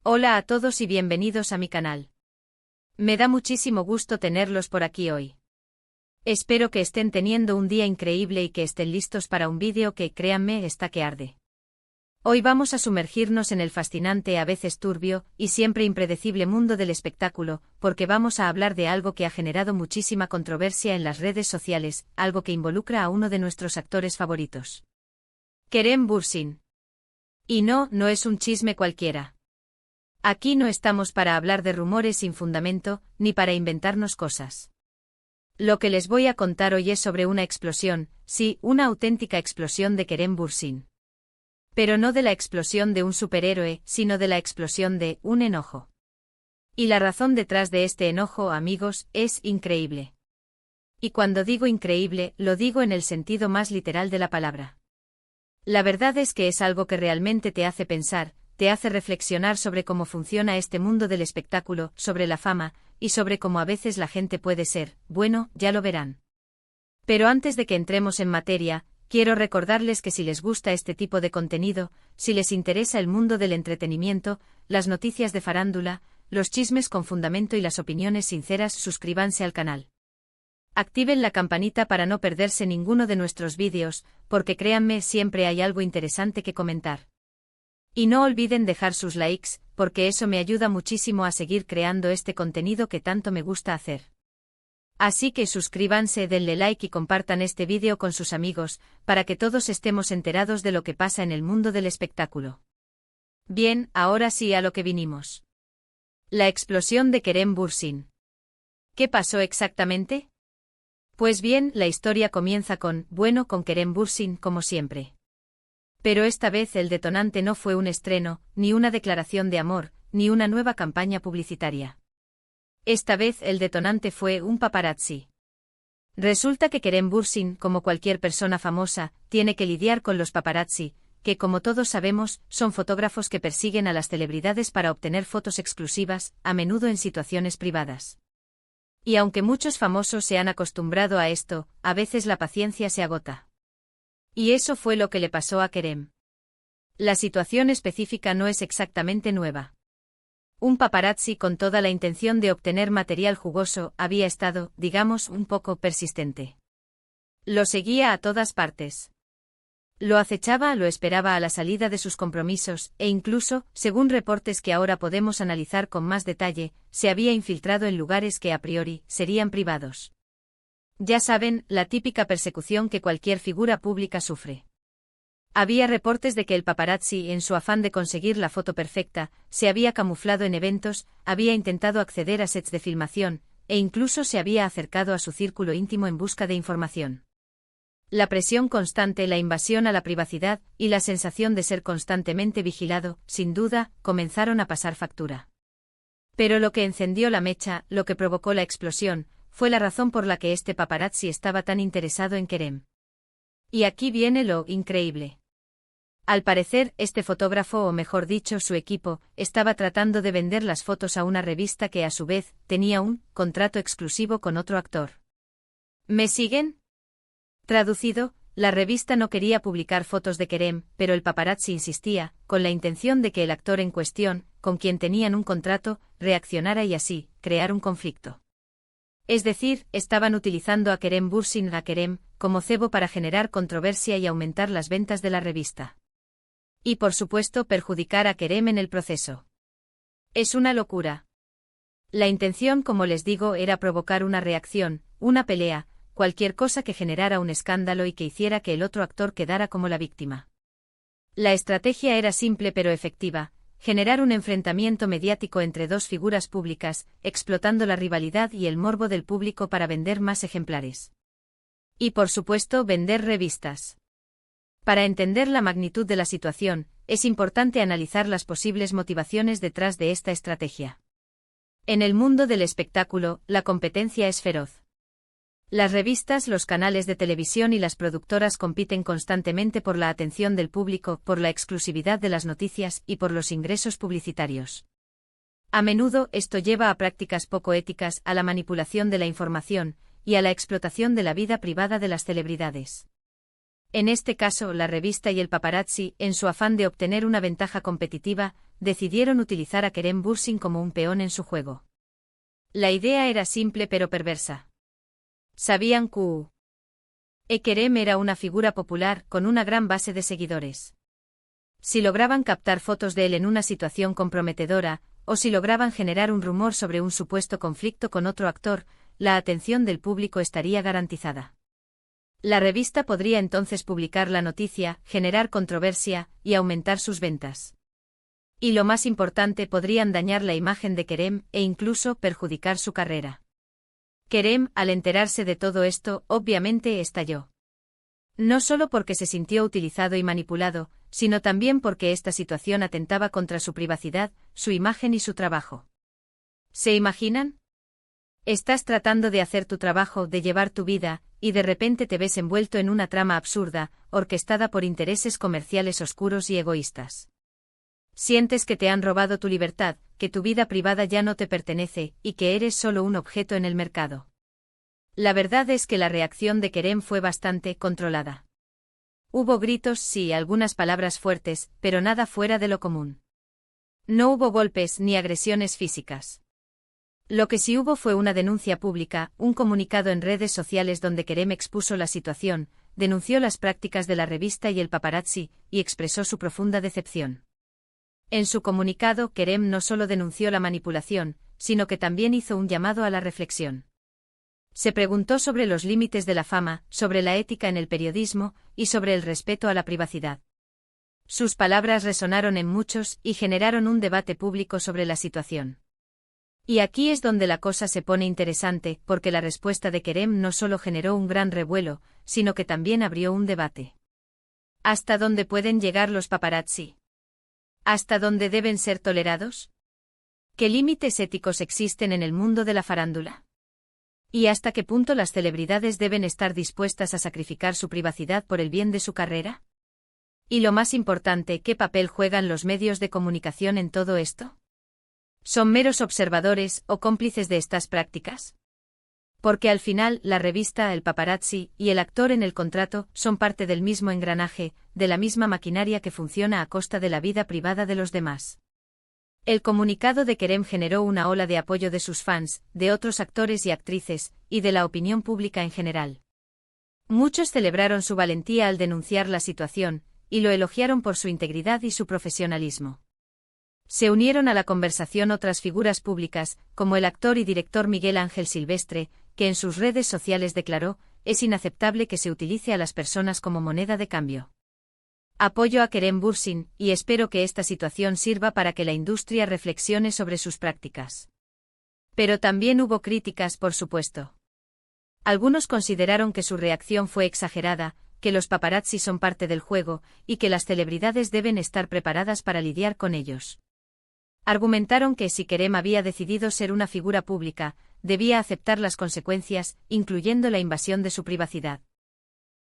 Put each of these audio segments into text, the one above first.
Hola a todos y bienvenidos a mi canal. Me da muchísimo gusto tenerlos por aquí hoy. Espero que estén teniendo un día increíble y que estén listos para un vídeo que, créanme, está que arde. Hoy vamos a sumergirnos en el fascinante, a veces turbio, y siempre impredecible mundo del espectáculo, porque vamos a hablar de algo que ha generado muchísima controversia en las redes sociales, algo que involucra a uno de nuestros actores favoritos. Kerem Bürsin. Y no es un chisme cualquiera. Aquí no estamos para hablar de rumores sin fundamento, ni para inventarnos cosas. Lo que les voy a contar hoy es sobre una explosión, sí, una auténtica explosión de Kerem Bürsin. Pero no de la explosión de un superhéroe, sino de la explosión de un enojo. Y la razón detrás de este enojo, amigos, es increíble. Y cuando digo increíble, lo digo en el sentido más literal de la palabra. La verdad es que es algo que realmente te hace pensar, te hace reflexionar sobre cómo funciona este mundo del espectáculo, sobre la fama, y sobre cómo a veces la gente puede ser, bueno, ya lo verán. Pero antes de que entremos en materia, quiero recordarles que si les gusta este tipo de contenido, si les interesa el mundo del entretenimiento, las noticias de farándula, los chismes con fundamento y las opiniones sinceras, suscríbanse al canal. Activen la campanita para no perderse ninguno de nuestros vídeos, porque créanme, siempre hay algo interesante que comentar. Y no olviden dejar sus likes, porque eso me ayuda muchísimo a seguir creando este contenido que tanto me gusta hacer. Así que suscríbanse, denle like y compartan este vídeo con sus amigos, para que todos estemos enterados de lo que pasa en el mundo del espectáculo. Bien, ahora sí a lo que vinimos. La explosión de Kerem Bürsin. ¿Qué pasó exactamente? Pues bien, la historia comienza con Kerem Bürsin como siempre. Pero esta vez el detonante no fue un estreno, ni una declaración de amor, ni una nueva campaña publicitaria. Esta vez el detonante fue un paparazzi. Resulta que Kerem Bürsin, como cualquier persona famosa, tiene que lidiar con los paparazzi, que como todos sabemos, son fotógrafos que persiguen a las celebridades para obtener fotos exclusivas, a menudo en situaciones privadas. Y aunque muchos famosos se han acostumbrado a esto, a veces la paciencia se agota. Y eso fue lo que le pasó a Kerem. La situación específica no es exactamente nueva. Un paparazzi con toda la intención de obtener material jugoso había estado, digamos, un poco persistente. Lo seguía a todas partes. Lo acechaba, lo esperaba a la salida de sus compromisos, e incluso, según reportes que ahora podemos analizar con más detalle, se había infiltrado en lugares que a priori serían privados. Ya saben, la típica persecución que cualquier figura pública sufre. Había reportes de que el paparazzi, en su afán de conseguir la foto perfecta, se había camuflado en eventos, había intentado acceder a sets de filmación, e incluso se había acercado a su círculo íntimo en busca de información. La presión constante, la invasión a la privacidad, y la sensación de ser constantemente vigilado, sin duda, comenzaron a pasar factura. Pero lo que encendió la mecha, lo que provocó la explosión, fue la razón por la que este paparazzi estaba tan interesado en Kerem. Y aquí viene lo increíble. Al parecer, este fotógrafo, o mejor dicho, su equipo, estaba tratando de vender las fotos a una revista que a su vez, tenía un contrato exclusivo con otro actor. ¿Me siguen? Traducido, la revista no quería publicar fotos de Kerem, pero el paparazzi insistía, con la intención de que el actor en cuestión, con quien tenían un contrato, reaccionara y así, crear un conflicto. Es decir, estaban utilizando a Kerem Bürsin como cebo para generar controversia y aumentar las ventas de la revista. Y por supuesto perjudicar a Kerem en el proceso. Es una locura. La intención, como les digo, era provocar una reacción, una pelea, cualquier cosa que generara un escándalo y que hiciera que el otro actor quedara como la víctima. La estrategia era simple pero efectiva. Generar un enfrentamiento mediático entre dos figuras públicas, explotando la rivalidad y el morbo del público para vender más ejemplares. Y por supuesto vender revistas. Para entender la magnitud de la situación, es importante analizar las posibles motivaciones detrás de esta estrategia. En el mundo del espectáculo, la competencia es feroz. Las revistas, los canales de televisión y las productoras compiten constantemente por la atención del público, por la exclusividad de las noticias y por los ingresos publicitarios. A menudo esto lleva a prácticas poco éticas, a la manipulación de la información y a la explotación de la vida privada de las celebridades. En este caso, la revista y el paparazzi, en su afán de obtener una ventaja competitiva, decidieron utilizar a Kerem Bürsin como un peón en su juego. La idea era simple pero perversa. Sabían que Kerem era una figura popular con una gran base de seguidores. Si lograban captar fotos de él en una situación comprometedora, o si lograban generar un rumor sobre un supuesto conflicto con otro actor, la atención del público estaría garantizada. La revista podría entonces publicar la noticia, generar controversia y aumentar sus ventas. Y lo más importante, podrían dañar la imagen de Kerem e incluso perjudicar su carrera. Kerem, al enterarse de todo esto, obviamente estalló. No solo porque se sintió utilizado y manipulado, sino también porque esta situación atentaba contra su privacidad, su imagen y su trabajo. ¿Se imaginan? Estás tratando de hacer tu trabajo, de llevar tu vida, y de repente te ves envuelto en una trama absurda, orquestada por intereses comerciales oscuros y egoístas. Sientes que te han robado tu libertad, que tu vida privada ya no te pertenece, y que eres solo un objeto en el mercado. La verdad es que la reacción de Kerem fue bastante controlada. Hubo gritos, sí, algunas palabras fuertes, pero nada fuera de lo común. No hubo golpes ni agresiones físicas. Lo que sí hubo fue una denuncia pública, un comunicado en redes sociales donde Kerem expuso la situación, denunció las prácticas de la revista y el paparazzi, y expresó su profunda decepción. En su comunicado, Kerem no solo denunció la manipulación, sino que también hizo un llamado a la reflexión. Se preguntó sobre los límites de la fama, sobre la ética en el periodismo, y sobre el respeto a la privacidad. Sus palabras resonaron en muchos y generaron un debate público sobre la situación. Y aquí es donde la cosa se pone interesante, porque la respuesta de Kerem no solo generó un gran revuelo, sino que también abrió un debate. ¿Hasta dónde pueden llegar los paparazzi? ¿Hasta dónde deben ser tolerados? ¿Qué límites éticos existen en el mundo de la farándula? ¿Y hasta qué punto las celebridades deben estar dispuestas a sacrificar su privacidad por el bien de su carrera? Y lo más importante, ¿qué papel juegan los medios de comunicación en todo esto? ¿Son meros observadores o cómplices de estas prácticas? Porque al final, la revista, el paparazzi y el actor en el contrato son parte del mismo engranaje, de la misma maquinaria que funciona a costa de la vida privada de los demás. El comunicado de Kerem generó una ola de apoyo de sus fans, de otros actores y actrices, y de la opinión pública en general. Muchos celebraron su valentía al denunciar la situación, y lo elogiaron por su integridad y su profesionalismo. Se unieron a la conversación otras figuras públicas, como el actor y director Miguel Ángel Silvestre, que en sus redes sociales declaró: «Es inaceptable que se utilice a las personas como moneda de cambio. Apoyo a Kerem Bürsin, y espero que esta situación sirva para que la industria reflexione sobre sus prácticas». Pero también hubo críticas, por supuesto. Algunos consideraron que su reacción fue exagerada, que los paparazzi son parte del juego, y que las celebridades deben estar preparadas para lidiar con ellos. Argumentaron que si Kerem había decidido ser una figura pública, debía aceptar las consecuencias, incluyendo la invasión de su privacidad.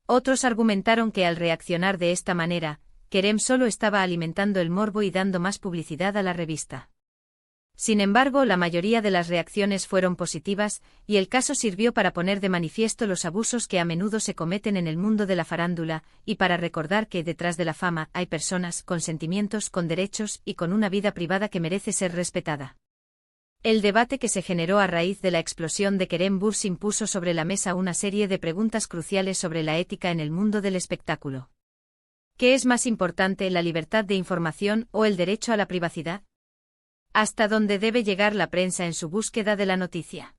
Otros argumentaron que al reaccionar de esta manera, Kerem solo estaba alimentando el morbo y dando más publicidad a la revista. Sin embargo, la mayoría de las reacciones fueron positivas, y el caso sirvió para poner de manifiesto los abusos que a menudo se cometen en el mundo de la farándula, y para recordar que detrás de la fama hay personas con sentimientos, con derechos y con una vida privada que merece ser respetada. El debate que se generó a raíz de la explosión de Kerem Bürsin puso sobre la mesa una serie de preguntas cruciales sobre la ética en el mundo del espectáculo. ¿Qué es más importante, la libertad de información o el derecho a la privacidad? ¿Hasta dónde debe llegar la prensa en su búsqueda de la noticia?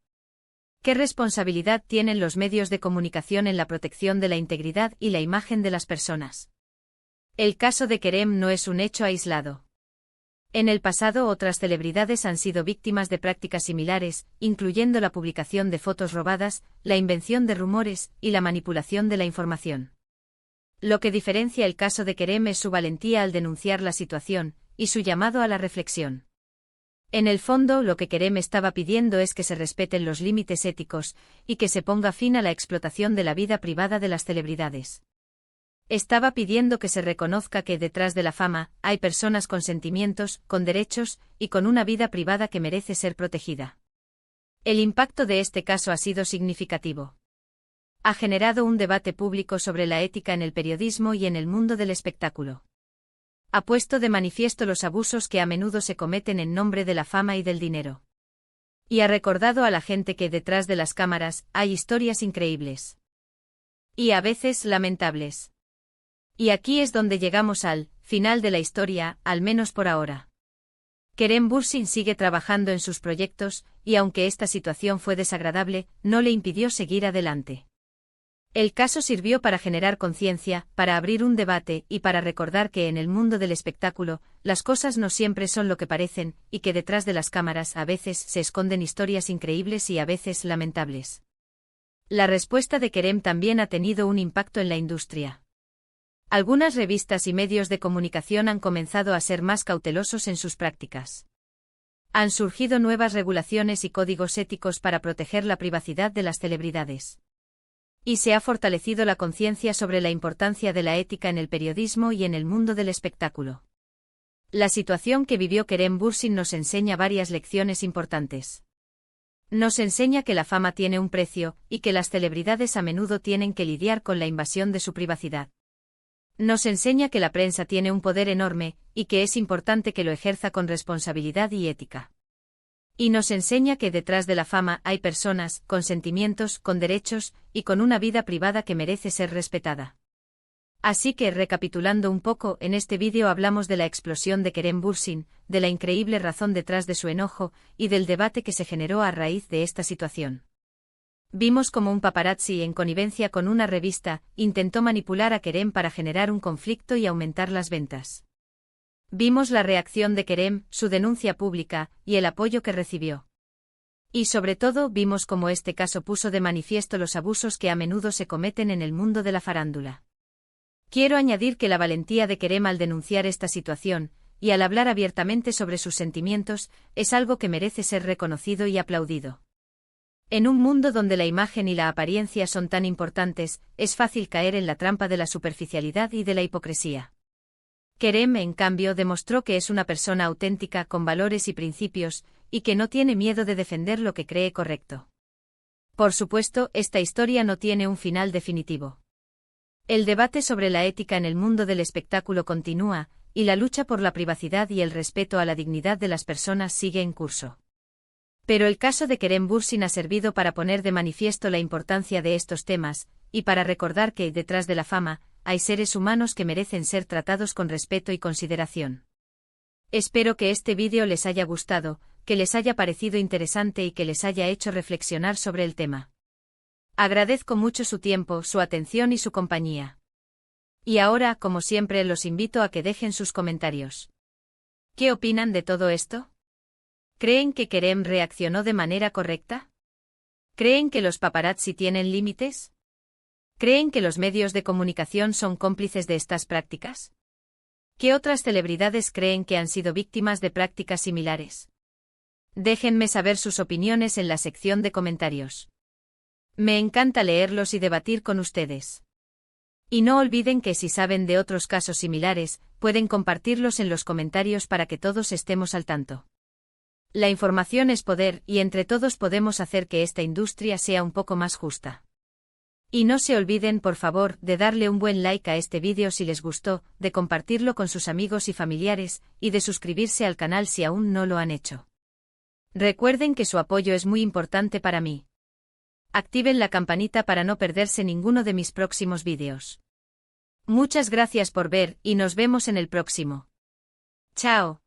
¿Qué responsabilidad tienen los medios de comunicación en la protección de la integridad y la imagen de las personas? El caso de Kerem no es un hecho aislado. En el pasado, otras celebridades han sido víctimas de prácticas similares, incluyendo la publicación de fotos robadas, la invención de rumores y la manipulación de la información. Lo que diferencia el caso de Kerem es su valentía al denunciar la situación y su llamado a la reflexión. En el fondo, lo que Kerem estaba pidiendo es que se respeten los límites éticos y que se ponga fin a la explotación de la vida privada de las celebridades. Estaba pidiendo que se reconozca que detrás de la fama hay personas con sentimientos, con derechos y con una vida privada que merece ser protegida. El impacto de este caso ha sido significativo. Ha generado un debate público sobre la ética en el periodismo y en el mundo del espectáculo. Ha puesto de manifiesto los abusos que a menudo se cometen en nombre de la fama y del dinero. Y ha recordado a la gente que detrás de las cámaras hay historias increíbles. Y a veces lamentables. Y aquí es donde llegamos al final de la historia, al menos por ahora. Kerem Bürsin sigue trabajando en sus proyectos, y aunque esta situación fue desagradable, no le impidió seguir adelante. El caso sirvió para generar conciencia, para abrir un debate y para recordar que en el mundo del espectáculo, las cosas no siempre son lo que parecen, y que detrás de las cámaras a veces se esconden historias increíbles y a veces lamentables. La respuesta de Kerem también ha tenido un impacto en la industria. Algunas revistas y medios de comunicación han comenzado a ser más cautelosos en sus prácticas. Han surgido nuevas regulaciones y códigos éticos para proteger la privacidad de las celebridades. Y se ha fortalecido la conciencia sobre la importancia de la ética en el periodismo y en el mundo del espectáculo. La situación que vivió Kerem Bürsin nos enseña varias lecciones importantes. Nos enseña que la fama tiene un precio, y que las celebridades a menudo tienen que lidiar con la invasión de su privacidad. Nos enseña que la prensa tiene un poder enorme, y que es importante que lo ejerza con responsabilidad y ética. Y nos enseña que detrás de la fama hay personas, con sentimientos, con derechos, y con una vida privada que merece ser respetada. Así que, recapitulando un poco, en este vídeo hablamos de la explosión de Kerem Bürsin, de la increíble razón detrás de su enojo, y del debate que se generó a raíz de esta situación. Vimos cómo un paparazzi, en connivencia con una revista, intentó manipular a Kerem para generar un conflicto y aumentar las ventas. Vimos la reacción de Kerem, su denuncia pública, y el apoyo que recibió. Y sobre todo vimos cómo este caso puso de manifiesto los abusos que a menudo se cometen en el mundo de la farándula. Quiero añadir que la valentía de Kerem al denunciar esta situación, y al hablar abiertamente sobre sus sentimientos, es algo que merece ser reconocido y aplaudido. En un mundo donde la imagen y la apariencia son tan importantes, es fácil caer en la trampa de la superficialidad y de la hipocresía. Kerem, en cambio, demostró que es una persona auténtica con valores y principios, y que no tiene miedo de defender lo que cree correcto. Por supuesto, esta historia no tiene un final definitivo. El debate sobre la ética en el mundo del espectáculo continúa, y la lucha por la privacidad y el respeto a la dignidad de las personas sigue en curso. Pero el caso de Kerem Bürsin ha servido para poner de manifiesto la importancia de estos temas, y para recordar que, detrás de la fama, hay seres humanos que merecen ser tratados con respeto y consideración. Espero que este vídeo les haya gustado, que les haya parecido interesante y que les haya hecho reflexionar sobre el tema. Agradezco mucho su tiempo, su atención y su compañía. Y ahora, como siempre, los invito a que dejen sus comentarios. ¿Qué opinan de todo esto? ¿Creen que Kerem reaccionó de manera correcta? ¿Creen que los paparazzi tienen límites? ¿Creen que los medios de comunicación son cómplices de estas prácticas? ¿Qué otras celebridades creen que han sido víctimas de prácticas similares? Déjenme saber sus opiniones en la sección de comentarios. Me encanta leerlos y debatir con ustedes. Y no olviden que si saben de otros casos similares, pueden compartirlos en los comentarios para que todos estemos al tanto. La información es poder, y entre todos podemos hacer que esta industria sea un poco más justa. Y no se olviden, por favor, de darle un buen like a este vídeo si les gustó, de compartirlo con sus amigos y familiares, y de suscribirse al canal si aún no lo han hecho. Recuerden que su apoyo es muy importante para mí. Activen la campanita para no perderse ninguno de mis próximos vídeos. Muchas gracias por ver, y nos vemos en el próximo. Chao.